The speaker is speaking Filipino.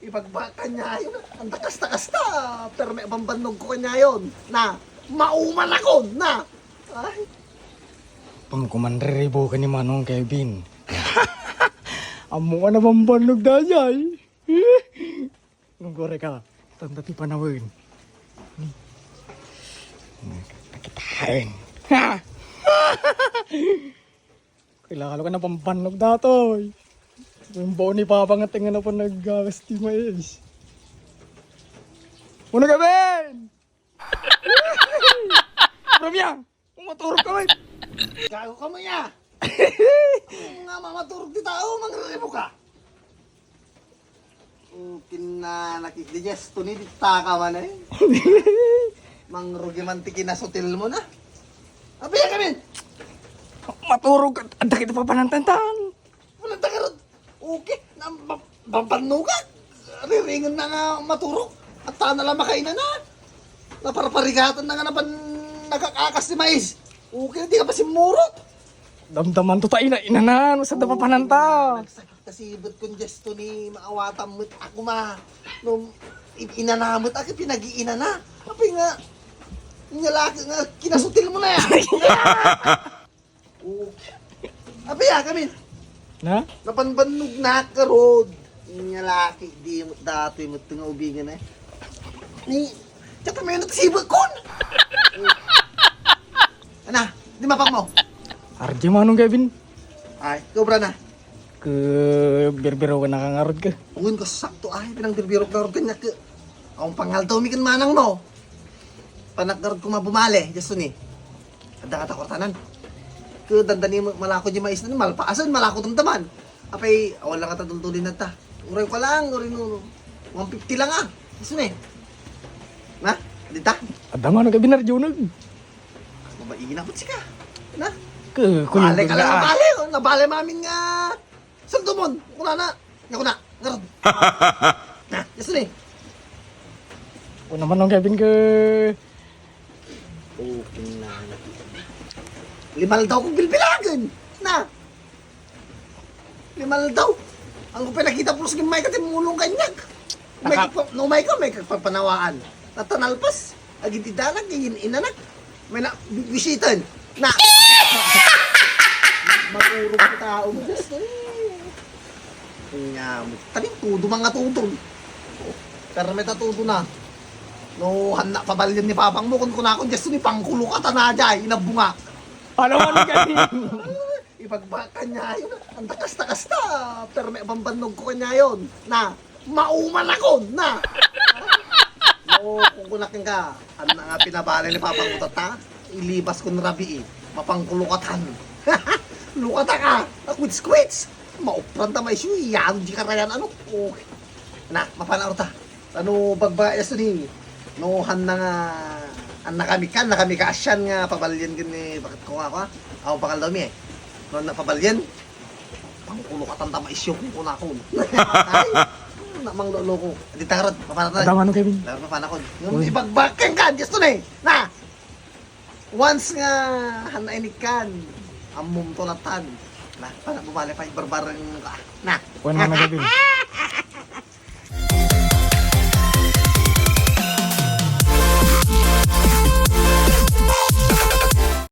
Ipagbaka niya yun. Ang takas-takas ta. Pero may bambanog ko kanya yun. Na, mauman ako. Na. Ay. Pangkumandreribo ka ni Manong Kevin. Amo ka na bambanog dayay. Nunggore ka. Tanda ti panawin. Kakitain. Kailangan ka na pambanog datoy. Yung baon ni Papa nga tingnan na pa nag-gasti mais. Muna ka, Ben! Ramya! Maturog ka, Ben! Gago ka mo niya. Nga mamaturog di tao. Mangraribo ka. Nakikdigest to ni dita ka man eh. Mangrugi mantikin na sotil mo na. Abi ya kami. Maturog ka! Anda kita pa panantantan! Walang takarod. Okay. Bambano ka. Riringan na nga maturog. At na lang makainan na. Naparparigatan na nga na nakakakas ni mais. Okay, di ka pa simurot. Damdaman to tayo na inanan! Sa dapa pananta! Nagsakit kasi ba't kung gesto ni maawatan mo't ako ma. Nung inanamot ako, pinag-iina na. Kapag nga, ngalaki nga, kinasutil mo na yan. Abi ya, kami. Na? Napanbanog na ka, Rod. Ngalaki, di mo datoy mo nga ubigan eh. Ni, tsaka may nagsibag kon. Ana, di mapang mo. RJ Manong Kevin. Ay, kubra na. Ke birbiro ka nakangarod ka. Ungon ko sakto ay pinangbirok na rin kanya ka. Akong pangal daw mikan manang mo. Panagkarod ko mabumali, just ni. Ada kata kortanan. Ke dandani malako di mais na malpaasan malako tamtaman. Apay wala ka tatultulin na ta. Uray ko lang, uray no. 150 lang ah. Just ni. Na, dita. Ada Manong Kevin Arjunag. Mabaigin na po ka. Na. Ke Bale kuning ka lang nabale. Nabale mamin nga. Saldomon. Kuna na. Nga kuna. Ngarod. Na, just ni. Una Manong Kevin ke Okay na. Limal daw kong bilbilagan. Na. Limal daw. Ang ko pinakita po sa may katimulong kanyak. May kagpapanawaan. Natanalpas. Agitidanak, yung inanak. May na, bisitan. Na. Maturog ka tao mo. Taning tudo mga tutol. Pero may tatuto na. No, handa pabalyan ni papang mo kung kunakon just ni pangkulo ka tanadya, inabunga. Ano Manong Kevin? Ipagbaka niya yun. Ang takas-takas ta. Pero may bambanog ko kanya yun. Na, mauman ako. Na. No, kung kunakin ka, ano na nga pinabali ni papang mo tata, ilibas ko ng rabi eh. Mapangkulukatan. Lukata ka. Quits. Maupran ta may siyo. Yan, di karayan ano. Okay. Na, mapanaor ta. Ano, bagbayas ni no han na nga ang nakami ka asyan nga pabalyan gini bakit ko nga ako ha ako pakal daw mi eh no napabalyan pangkulo ka tanta maisyo kung kuna ko ay namang lolo ko di tarot papanatan Ada Manong Kevin. laro papanakon yung ibagbakang ka just to na once nga han na inikan amum tolatan na para bumali pa yung barbarang ka na Una Manong Kevin.